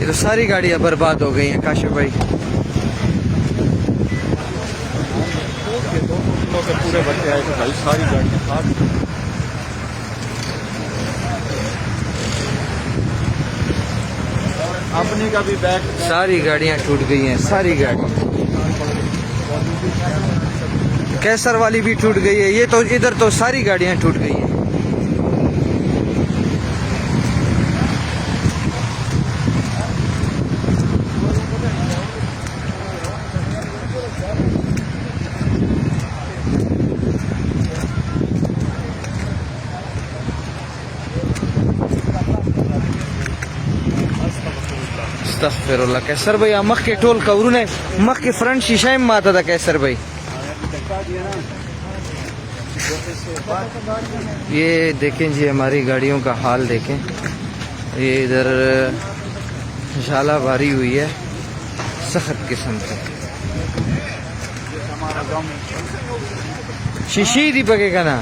ये तो सारी गाड़ियां बर्बाद हो गई हैं काशिफ भाई। पूरे बच्चे आए थे भाई, सारी गाड़ियां खाक। अपनी का भी बैग, सारी गाड़ियां टूट गई हैं, सारी गाड़ियां। कैसर वाली भी टूट गई है। ये तो इधर तो सारी गाड़ियां टूट गई हैं। अस्तगफिरुल्लाह। कैसर भाई मख के टोल कवरू ने मख के फ्रंट शीशा में माता था कैसर भाई। ये देखें जी हमारी गाड़ियों का हाल देखें। ये इधर झाला भारी हुई है सख्त किस्म से। शीशी दी पकेगा ना।